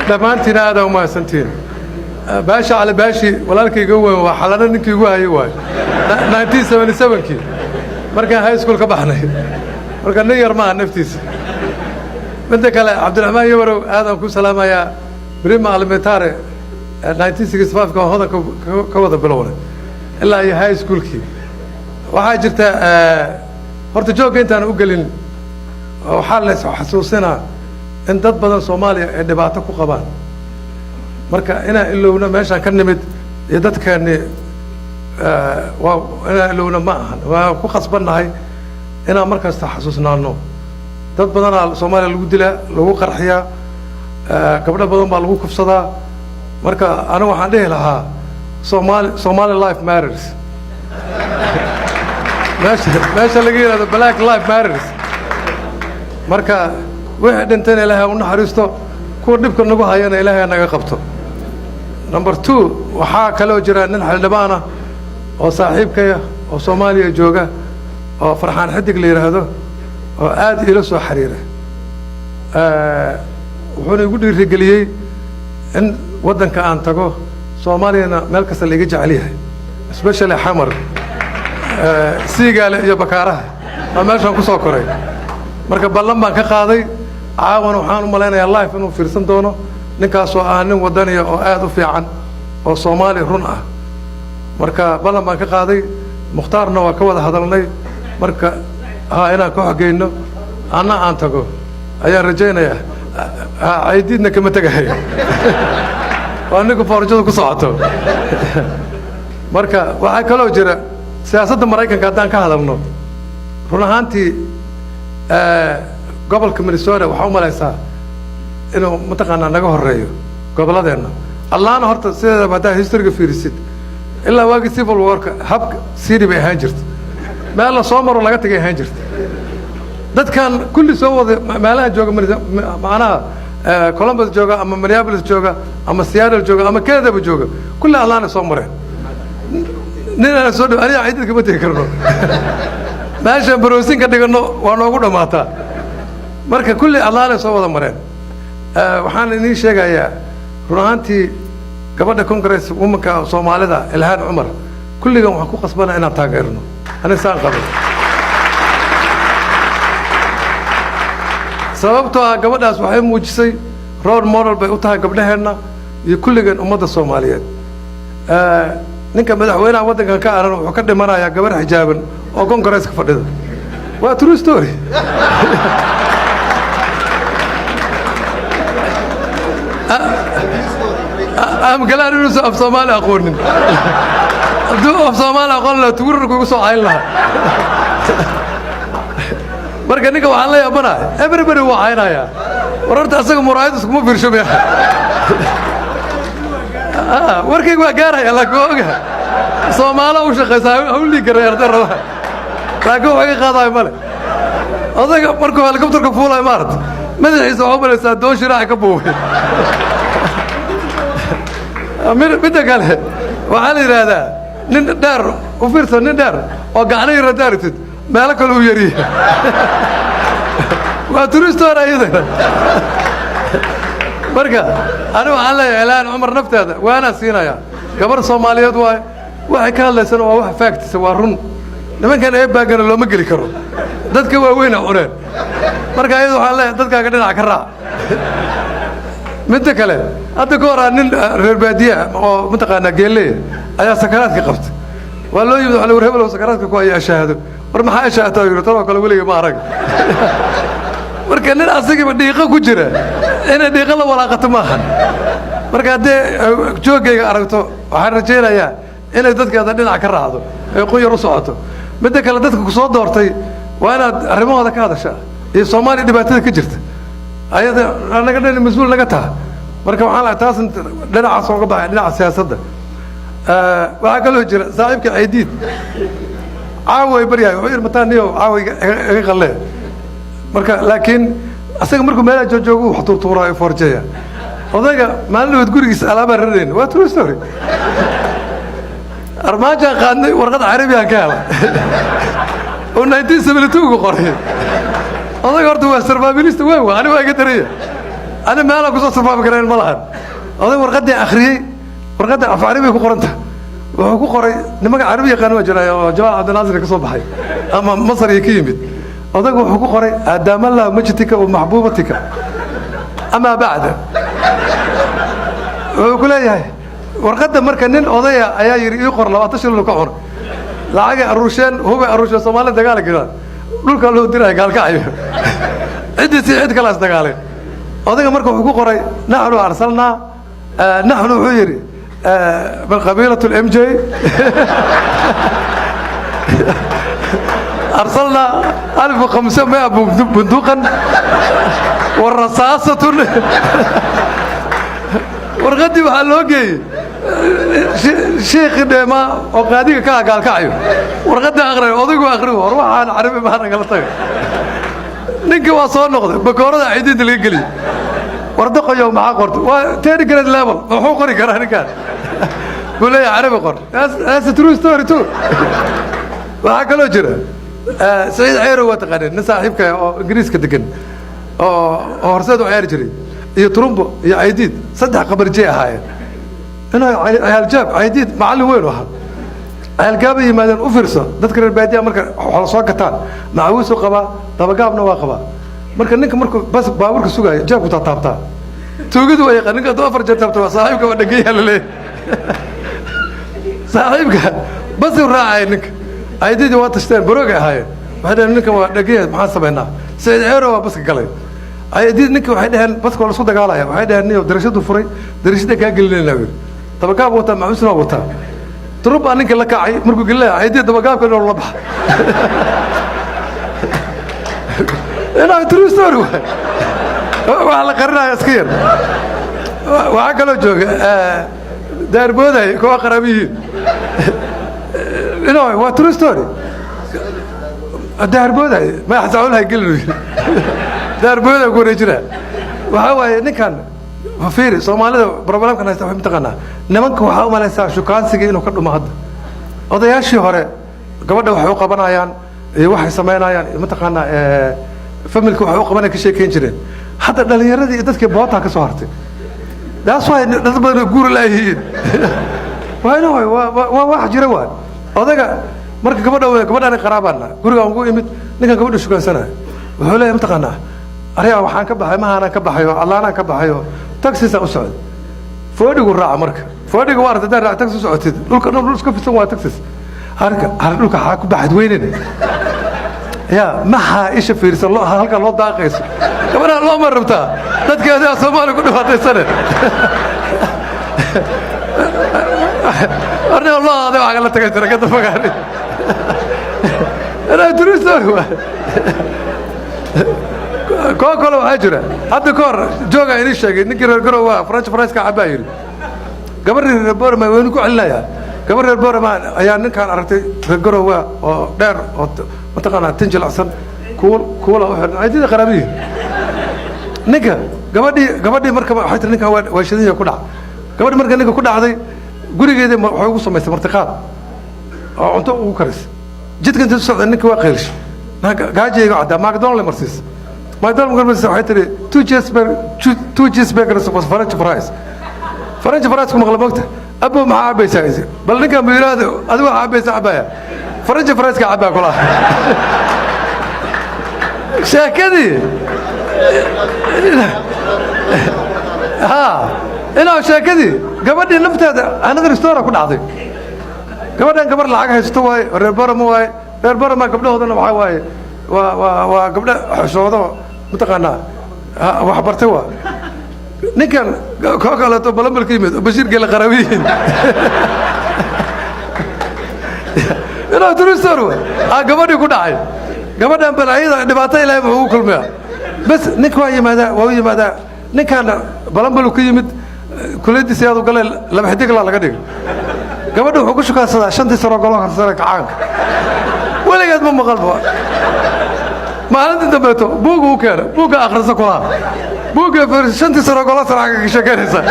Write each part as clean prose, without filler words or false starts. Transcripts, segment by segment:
dhammaantiin aad u mahadsantiin baasha cali baashi walaalkayga weyn waa xalana ninkii ugu hayay waay 1977kii markaan high school ka baxnay marka nin yar ma naftiisa midda kale cabdiraxmaan yabarow aadan ku salaamayaa بريم علمتاري 1965 كان هذا كوضع بلونه إلا هي هاي سكول كي وحاجرته هرت جوك أنت أنا أقولين وحال حسوسنا إن ضد بدن صوماليا اللي بعتكوا قبان مركا أنا اللي هنا ماشي كنمت يدت كأني وأنا اللي هنا معهن وخصبنا هاي أنا مركز تحسسنا إنه ضد بدن صوماليا اللي ودله لو قرحية gabdho badan baa lagu kufsadaa marka anigu waxaan dhihi lahaa Somali life matters meesha laga yiraahdo black life matters marka wixii dhintayna Ilaahay u naxariisto kuwa dhibka nagu hayana Ilaahay naga qabto number 2 waxaa kaloo jira nin xildhibaan ah oo saaxiibkaya oo Soomaaliya jooga oo Farxaan Xidig la yiraahdo oo aad ila soo xiriiray wuxuu igu dhiirigeliyay in wadanka aan tago Soomaaliyana meel kasta laga jecel yahay especially xamar siigaale iyo bakaaraha ama meeshan ku soo koray marka ballan baan ka qaaday caawan waxaan u maleynayaa life inuu fiirsan doono ninkaas oo ah nin wadaniya oo aad u fiican oo Soomaali run ah marka ballan baan ka qaaday muxtaarna waa ka wada hadalnay marka inaan ku xogeyno ana aan tago ayaan rajaynayaa عيدنا كما تجاهي وأنا كفارجة كصعته مركا وحكلو جرا سياسة المرايكان كاتان كهذا منو رونا هانتي قبل كمريسورة وحوم ليسا إنه متقنا نجاه الرئيو قبل هذا الله أنا هرت سيدا بعدها هيستوري في ريسيت إلا واقع سيفل وورك هب سيري بهانجرت ما الله صامر ولا قتك هانجرت dad kan kulli soo wada meelaha jooga macnaha Columbus jooga ama Minneapolis jooga ama Seattle jooga ama Canada jooga kulli allaana soo mareen nina soo dhaw aniga ciidad kama tagi karno meesha browsing ka dhigano waa noogu dhamaataa marka kulli allaana soo wada mareen waxaan idin sheegayaa runaantii gabadha Congress womanka Soomaalida Ilhaan Umar kulligan waxaan ku qasbanaa inaan taageerno ana saan qabo sababtoo ah gabadhaas waxay muujisay role model bay u tahay gabdhaheena iyo kulligan ummadda Soomaaliyeed ninka madaxweynaha wadankan ka aran wuxuu ka dhimanayaa gabar xijaaban oo Congress ka fadhida waa true story am galaan inuu af Soomaali aqoonin aduu af Soomaali aqoon la tuurar kugu soo cayn lahaa marka ninka waxaan la yaabanahay everybody waa caynaya wararta asaga muraayad isku ma fiirshamay warkaygu waa gaaraya la googa Soomaali u shaqaysaa hawli garay ardayda laakiin waxa qaaday male odaga markuu helicopterka fuulay maarad madaxiisa waxa balaysaa doon shiraac ka buuxay midda kale waxaa la yiraahdaa nin dheer u fiirsan nin dheer oo gacnaha radaaritid meelo kale u yariya waa turistoor ayadana marka anigu waxaan leeyahay Ilhaan Umar nafteeda waana siinaya gabar Soomaaliyeed waxay ka hadlaysan waa wax facts waa run nimankan ay baagana looma geli karo dadka waaweyn oo oreen marka ayadu waxaan leeyahay dadkaaga dhinac ka raac midda kale hadda ka hor nin reer baadiye oo mutaqaana geelay ayaa sakaraadka qabtay waa loo yimid waxa la warhebel sakaraadka ku ay shahaado war maxaa shahaado yiro tan kale waliga ma arag marka nin asagiiba dhiiqo ku jira ina dhiiqo la walaaqato maahan marka hadee joogayga aragto waxaan rajaynayaa inay dadkeeda dhinac ka raacdo ay qoyar u socoto midda kale dadka ku soo doortay waa inaad arrimahooda ka hadashaa iyo Soomaali dhibaatada ka jirta ayada anaga dhan mas'uul naga tahay marka waxaan la taas dhinaca soo ka baxay dhinaca siyaasadda waxa kaloo jira saaxiibka Ciidiid caaway bariyaay wuxuu irmataaniyo caaway iga qalle marka laakiin asaga markuu meelaha joogo wax tuurtuuray forjeeya odaga maalin gurigiisa alaaba radeen waa true story armaajo qaadnay warqad carabi aan ka helay oo 1972 ku qoray odaga horta waa survivalist weyn waa aniga iga tariya أنا ما لك قصة ما بقرأ الملهن هذا ورقدي أخري ورقدي أفعالي بيكون وهو قري نما عربي كانوا جماعة عبد الناصر كصوب حي أما مصر يكيمد هذا هو قري أدام الله مجتك ومحبوبتك أما بعد ويقول لي ورقدي مركنين قضية أيا يقر لو أتشر له كعور لعجة الروشان هو الروشان صومالي دجال كذا دول كانوا ديره قال كعيب عندي سعيد كلاس دجال هذا مركب حقوق قري نحن أرسلنا نحن حيري من قبيلة الام جي أرسلنا 1500 بندقا والرصاصة ورغدي وحلوقي شيخ ما وقادي قال كعيو ورغدي أغري وضيق أغري وروح عن عربي ما أنا قلت نيجي واصل نقطة بكورة عيدين اللي قلي وردق يوم معاه قرط وتاني كانت لابل وحو قري كرهني كان قول لي عربي قرط هذا ترو ستوري تو وحكى له جرى سعيد عيرو وتقنن نصاحبك انجليز كدقن هرسدو عير جري يا ترومبو يا عيديد صدق قبر جي هاي انا عيال جاب عيديد معلم وين واحد عيال جابي مادن افرسه ددك الباديه marka waxa soo gataan macawiisu qaba dabagaabna waa qaba marka ninka markuu bas baaburka sugayo jaabku taabtaa tuugadu way qaninka doo afar jeer taabtaa saaxiibka waa dhagay halale saaxiibka bas uu raacay ninka aydiidi waa tashteen barooga ahaayeen waxay ninka waa dhagay maxaa sameynaa sayd ceero waa bas galay aydiid ninka waxay dhaheen baska wala soo dagaalaya waxay dhaheen niyo darashadu furay darashada ka gelinayna dabagaab wata macawiisna wata تربى أنك لك عي مرقو قل لها عيدي دبقاك ولا الله بح أنا ترو ستوري وعلى قرنا يا سكير وعقلوا جوج دار بوداي كوا قرابيين إنه هو ترو ستوري دار بوداي ما يحزعون هاي قلنا دار بوداي يقول رجلا وهو نكان فيري Soomaalida problem kan haysta waxay taqaanaa nimanka waxa u malaysaa shukaansiga inuu ka dhumo hadda odayaashii hore gabadha waxay u qabanayaan iyo waxay sameynayaan ma taqaanaa familka waxay u qabanayaan ka sheekeyn jireen hadda dhalinyaradii iyo dadkii boota ka soo hartay daas way dad badan guur laayihiin waana waa wax jira waa odaga marka gabadhan qaraabana guriga ugu imid ninkan gabadha shukaansanayo wuxuu leeyahay ma taqaanaa ariga waxaan ka baxay maana ka baxayo allaana ka baxayo taxi sa usocod foodigu raac marka foodigu waa arday raac taxi socotid dhulka iska fisan waa taxi harka dhulka xaa ku baxad weyneen ya maha isha fiirsan loo halka loo daaqayso gabadha loo marabta dadkeeda Soomaali ku dhibaataysan arna Allah hada waxa la tagay tarakada magaari ana turistor كوكولا وهجرة هذا كور جوجا إيش شيء نكير الجروا فرنش فرنش كعباير قبل البور ما وينكو عليا قبل البور ما يعني كان أرتي الجروا ودار متقنا تنجل أحسن كولا واحد عادي قرابين نكا قبل مركب حيث نكا واشدين يكودا قبل مركب نكا كودا هذا قولي كذا حيوصل سميت مرتقات أنت وكرس جد كنت تصعد نكا واقيلش قاعد يقعد ماكدونالد مرسيس ماكدونالد مرسيس حيتري تو cheeseburgers was French fries كم غلبوكته أبو مع عبي سايز بل نكا ميلاد أدوى عبي سعبايا French fries كعبا كلها شاكدي ها إنه شاكدي قبل نفت هذا أنا غير ستورة كل عظيم قبل العقها يستوي الربار موي الربار ما قبله هذا نوعه وقبل حشوده متقنا وحبرتوا نكان كوكالا تبلم بالكيمة بشير قال قرويين أنا تريستورو قبل يكون عاي قبل أن بالعيد نباتي لا هو كل ما بس نكوا ماذا وهي ماذا نكان بلم بالكيمة كل دي سيادو قال لما حديك لا لقديك قبل هو كل شو كان صار عشان تسرق الله خسرك عنك ولا قد ما قلبه ما أنت تبته بوجو كذا بوجو آخر سكولا بوجو فرشنتي سرقلا سرقة كشكريسة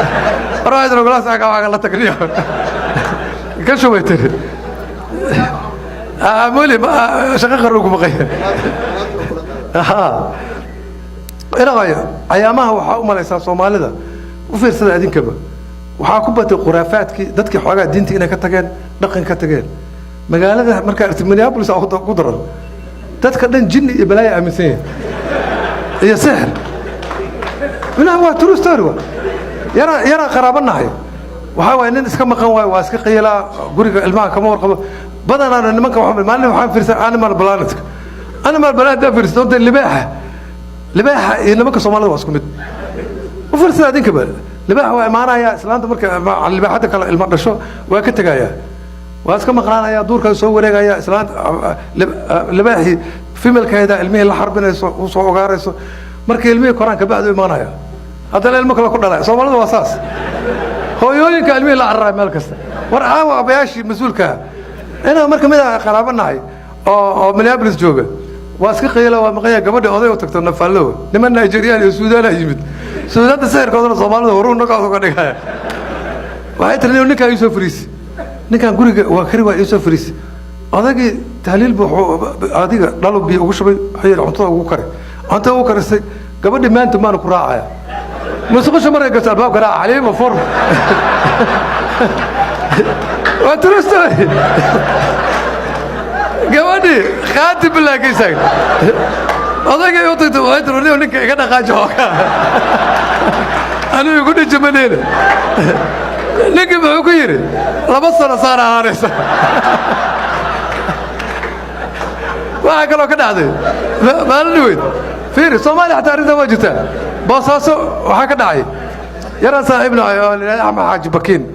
رايد سرقلا سرقة وعقلا تكريه كشو بيتري مولي ما شقق الركوب غير إلغاية أيامها وحاوم على أساس صومالي وفي رسالة أدين كبا وحاكم بات الخرافات كي دتك حاجات دينتي إنك كتجان دقن كتجان مقالة مركز مينيابوليس أو قدرة دتك دين جني بلاي أمثين هي سحر من هو تروس تروى يرى قرابنا هاي وحاول إن إسكام قوي واسك قيلا قريق الماء كمور قبل بدنا أنا نمك محمد ما لنا محمد فرس أنا مال بلانتك أنا مال بلانت ده فرس ده اللي باعها إنما كصومالي واسكمت وفرس هذين كبر اللي باعها معنا يا سلام تمرك اللي باعتك المقدشة وكنت جاية واسكام قرانا يا دور كان سووا رجع يا سلام اللي باعي في ملك هذا المية الحرب وصو جارس مركي المية قران كبعد معنا يا هذا الملك لا كنا صومالي واساس هو يقول كلمة لا عرّا مالكست ورعاه أبياشي مسؤول كه أنا مركب ماذا خرابنا هاي أو مليابلس جوجا واسك قيلا ومقيا قبل أضيع وتكتر نفعله لما نيجيريا السودان يجمد السودان تسير كذا صومال ورون نقاط كذا وهاي ترى نيكا يوسف فريس نيكا نقول وكريوا يوسف فريس هذا كي تحليل هذا قالوا بي وشبي هي العنطة وكري عنطة وكري قبل ما أنت ما نقرأ مسقش مرة قلت الباب قرأ عليه مفر وترستوي قواني خاتم بالله كيسك هذا كي يعطي توهيت روني ونك كذا خاجوك أنا يقول الجمالين نك بعكير لبصنا صار هارس وأكلوا كذا هذا ما نلويد فيري صومالي حتى أريد وجهته بصاصو وحكى عاي يرى صاحبنا يا عم حاج بكين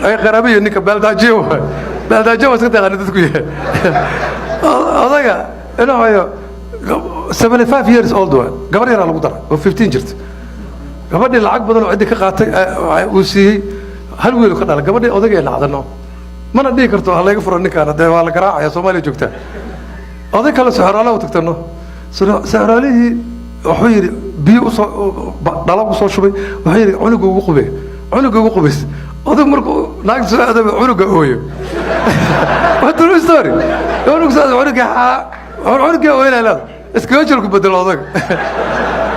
أي غرابي إنك بلداجيو سكت غني تسكويه هذا أنا هاي 75 years old قبل يرى القدرة و 15 جرت قبل العقد بدل عندك قاطع وسي هل ويلو كذا قبل هذا اللي عذرنا ما ندي كرتو الله يغفر لك أنا ده ولا قراءة يا صومالي جوكته هذا كله سحر الله وتكترنا سحر عليه وحير بيو دلاب صار شوي وحير عنق وقبس هذا مركو ناقص هذا عنق هوي وترى ستوري عنق وين لا اسكوجلك بدل هذاك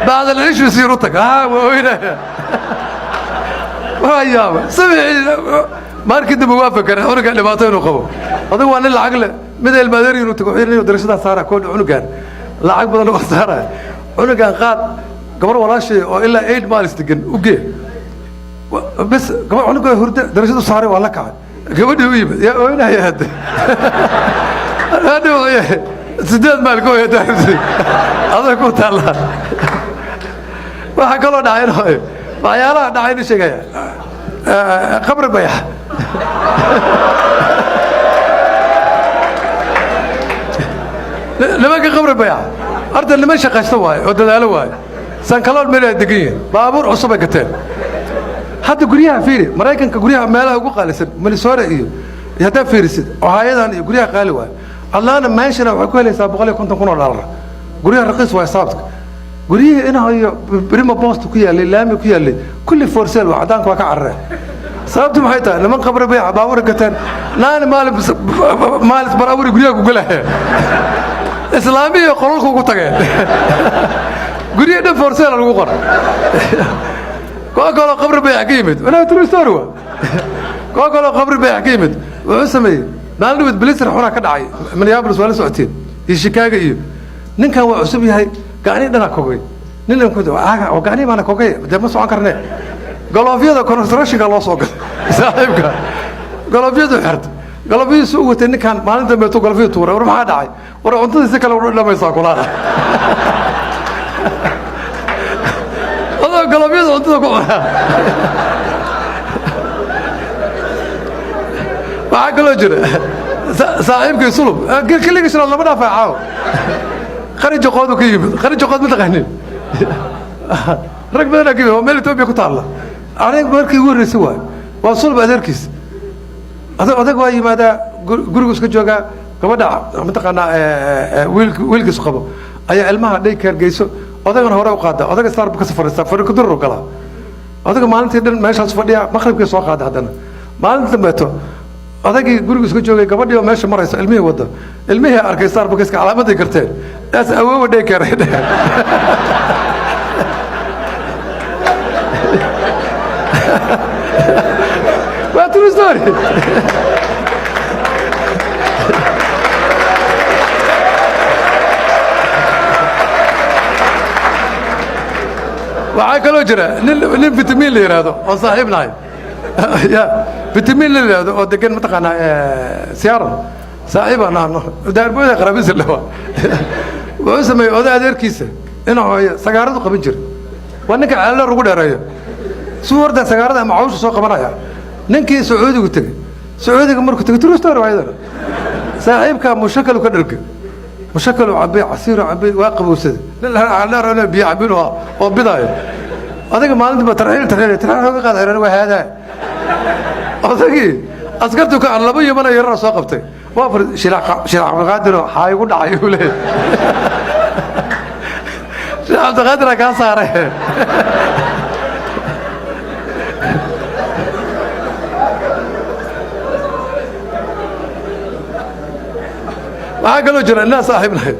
بعد العيش يصيرتك وين ويا سمع ما كنت موافق انا عنق اللي باطين وقبو هذا هو انا العقل مثل المداري وتقولين درسنا صار كل عنق العقل بدل وصار عنقان قاد قبر ولا شيء إلا 8 مال استجن وجه بس قبر عنقه هرد درجته صاري ولا كعد قبل يويب يا وين يا هذا هذا سداد مالك يا درجة هذا كنت الله وحكوا داعين هاي وعياله داعين شيء قبر بيع لما كقبر بيع أرد اللي ما شقشته واي ودلالة واي سانكلون ملا دقيقة بابور عصبة كتير حتى قريها فيري مرايكن كقريها مالها وقالسن ملسورة إيه يهدا فيرسد وهايدا قريها قال واي الله أنا ما يشنا وحكوا لي سابق لي كنت أكون على قريها رقيس واي صابتك قريها أنا هي بريما بوست كيا اللي لامي كيا اللي كل فورسيل وعدانك وكعرة صابت محيطة لما قبر بيع بابور كتير لا أنا مال برابور قريها وقولها إسلامية قرولك وقتك قرية ده فرسالة الوقرة قال قبر بيع قيمت أنا تريستوروا قال قبر بيع قيمت وعسمي ما نلوث بليسر حنا كدعي من يابلس ولا سعتين يشكاك إيه نك هو عسبي هاي قاني دنا كوكي نلهم كده وقاني ما أنا كوكي ده ما سوى كرني قالوا في هذا كونستراكشن قالوا سوق صاحبك قالوا في هذا حرت قالوا في سوق إن كان ما أنت بتو قالوا في تورة ورا ما داعي ورا أنت ذيك لو ما يساقولها هذا قالوا في أنت تقولها ما قالوا جرا صاحبك يصلب قال كل شيء الله ما دافع عاو خرج قادو كيم خرج قاد متقنين ركب أنا كيم وملي توبي كتارلا أنا بركي وري سوا وصلب أدركيس هذا قوي ماذا قرقس كجوجا كبدا منطقة ويلكس قبو أي علمها ده كان جيسو هذا كان هراء وقاده هذا كسر بكسفر كدر وكلا هذا كمان أنت دن ماشي هالسفرية ما خليك يسوق هذا هذا ما أنت ماتوا هذا كي قرقس كجوجا كبدا ماشي مرة علمية وده علمية أركي صار بكسك علامة ذكرتين بس أول ده كان waa true story waxaa kaloo jira nin fitamiin la yidhaahdo oo saaxiib nahay ya fitamiin la yidhaahdo oo degan mataqaanaa siyaaran saaxiibaa nahno daarbooda qaraabisa lewa wuxuu sameeyey oday adeerkiisa inuu sagaaradu qaban jira waa ninka ceeldheer ugu dheereeyo suu horta sagaarada ama cawsha soo qabanaya ninkii sacuudigu tegey sacuudiga markuu tegey true story waayadana saaxiibkaa mushakalu ka dhalga mushakalu cabay casiiru cabay waa qabowsaday nin ceeldheer biyo cabin oo bidaayo adiga maalintiiba tarxiil ka qaad xireen waa haadaa odagii askartu ka laba yimana yarana soo qabtay waa far shiraac cabdiqaadir xaa igu dhacay uu leeyahay shiraac cabdiqaadir ka saaray waxaa kaloo jira inaa saaxiibnahay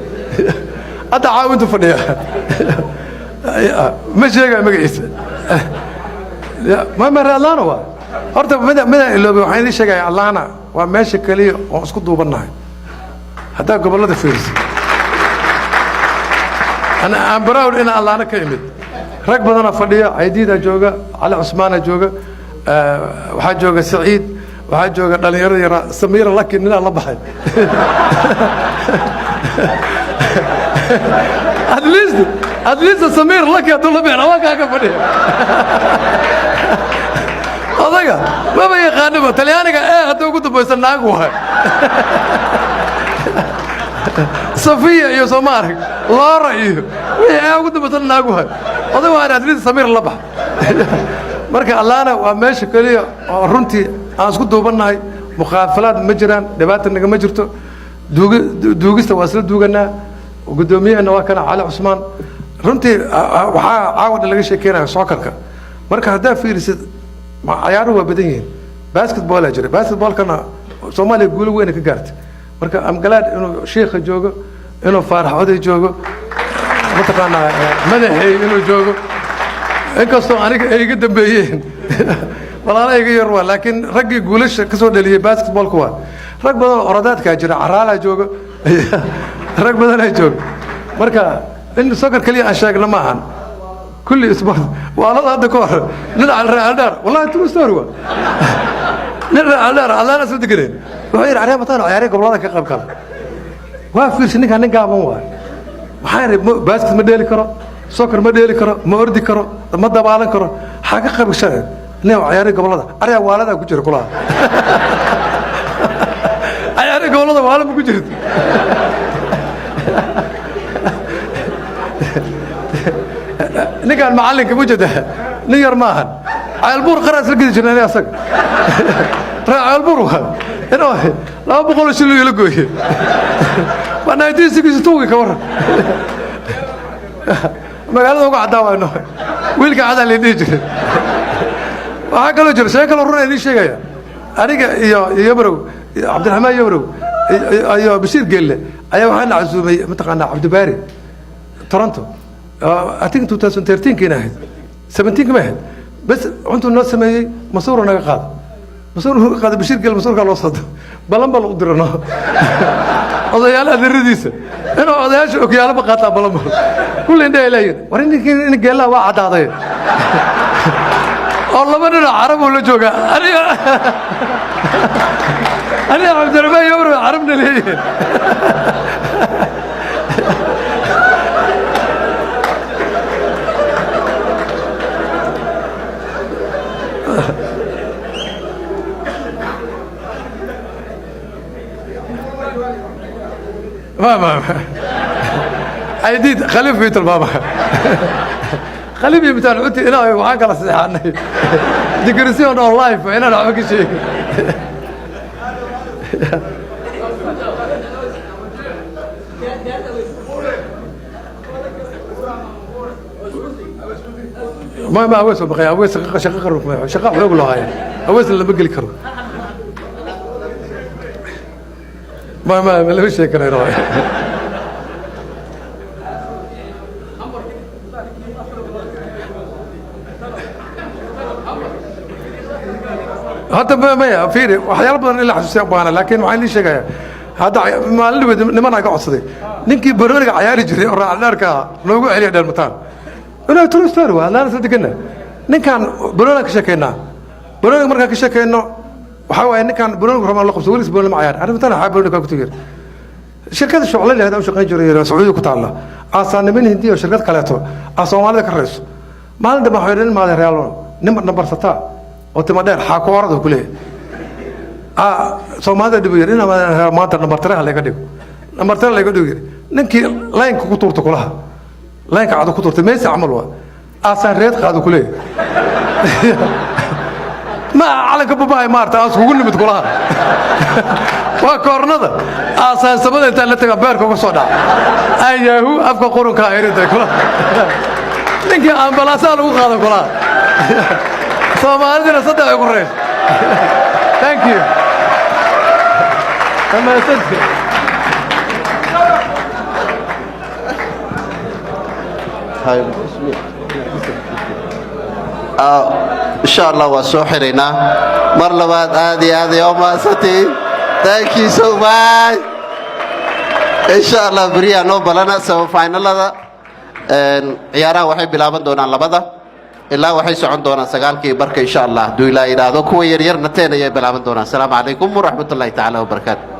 hadda caawintu fadhiya ma sheegaya magaciisa mare allaana waa horta midaan iloobay waxaan idiin sheegaya allaana waa meesha keliya oon isku duubannahay haddaa gobollada fiirisa aan baraawd ina allaana ka imid rag badana fadhiya caydiidaa jooga cali cusmaana jooga waxaa jooga saciid waxaa jooga dhalinyarada yaraa samiira laki ninaa la baxay at least samiir laki hadduu la bixin awaa kaaga fadhiya odaga maba yaqaaniba talyaaniga hadduu ugu dambaysa naag wahay safiya iyo sooma arag loora iyo wixii ugu dambaysa naag wahay odaga waa at least samiir la bax marka allaana waa meesha keliya oo runtii aan isku duubannahay mukhaafalaad ma jiraan dhibaata nagama jirto duugista waa isla duuganaa guddoomiyaheenna waa kana cali cusmaan runtii waxaa caawadha laga sheekeynaya sookarka marka haddaa fiirisid cayaaruhu waa badan yihiin basketballaa jira basketballkana soomaaliya guulo weyna ka gaartay marka amgalaad inuu shiikha joogo inuu faarax oday joogo mataqaanaa madaxeey inuu joogo inkastoo aniga ay iga dambeeyeen walaala iga yar waa laakiin raggii guulasha ka soo dhaliyey basketballku waa rag badan oo oradaadkaa jira caraalaa jooga rag badanaa jooga marka in sokar keliya aan sheegna ma ahan kulli sport waalada hadda ka hor nin realdheer wallahi true story waa nin realdheer allaana isla deganeen wuxuu yidhi caree mataan ciyaarey gobolada ka qayb gala waa fiirsi ninkaan nin gaaban waay waxaa yidhi basket ma dheeli karo sokar ma dheeli karo ma ordi karo ma dabaalan karo xaa ka qayb gashanay nin ciyaarey gobolada aryaa waaladaa ku jira kulaha ciyaarey gobolada waala ma ku jirto ninkaan macallinka mujada nin yar ma ahan ceelbuur qaraas la gedi jirnay asaga ceelbuur waa inuu 200 shilin la gooyay waa 1962 ka waran magaalada uga cadaawayno wiilka cadaa la dhigi jiray waxaa kaloo jira shay kaloo run idin sheegaya aniga iyo yabrow cabdiraxmaan yabrow iyo bashiir geelle ayaa waxaan casuumay mataqaanaa cabdibaari toronto I think 2013 كنا هاد 17 كمان هاد بس أنتوا الناس سميه مصور أنا قاعد مصور قاعد بشير قال مصور قال وسط بلم بل قدرنا هذا يلا ذرديسة أنا هذا إيش أوكي أنا بقاطع بلم كل إنده إلين وريني كين قال لا واحد هذا الله من عرب ولا جوجا أنا عبد الرحمن يورو عربنا ليه ما عيديد خليفة بيت البابا خليفة بيت العوتي هنا وعاك على السيحاني ديكريسيون أون لايف هنا نعمل شيء ما أويس بقى أويس شقة قرب شقة حلوق له هاي أويس اللي بقي الكرب ما له شيء كان يروح هذا ما فيري وحيال بدن إلا حسوسي أبانا لكن معي لي شيء هذا ما اللي نمنا قاعد نينكي برونك عياري جري راح نركا نوقع عليه ده المتان أنا ترى ستاروا لا نصدقنا نكان برونك شكينا برونك مركا كشكينا وحاول نكان برونك رمى الله خمسة وليس برونك معيار أنا متان حاب برونك كتير شركات الشغل اللي هذا وشغل جري سعودي كتالله أصلا من هندي وشركات كلاتو أصلا ما ذاك الرئيس ما عندما حيرين ما ذا ريالون نمبر ستا وتمدار حاكوارد وكله سوماذا دبيرين ما تر نمبر ترى على كده نمبر ترى على كده نكى لاين كتور تقولها لاين كعادو كتور تميس عملوا أصلا ريت كعادو كله ما على كباباي مارتا أسوون بتقولها وكورنا ذا أصلا سبب أنت اللي تكبر كوكو صدا أيهو أفكار قرون كائن تقولها نكى أمبلاسان وخذ كلها سومالي نصدق يقول thank you أما صدق هاي إن شاء الله وسوحرنا مرلبات هذه يوم أساتي thank you so much إن شاء الله بريا نوبلنا سو فاينل هذا عيارة واحد بلابن دونا لبدا إلا waxay socon doonaan sagaalkii barka insha Allah duulaa iraado kuwa yar yar nateen ay bilaaban doonaan. Assalaamu alaykum wa rahmatullahi ta'ala wa barakatuh.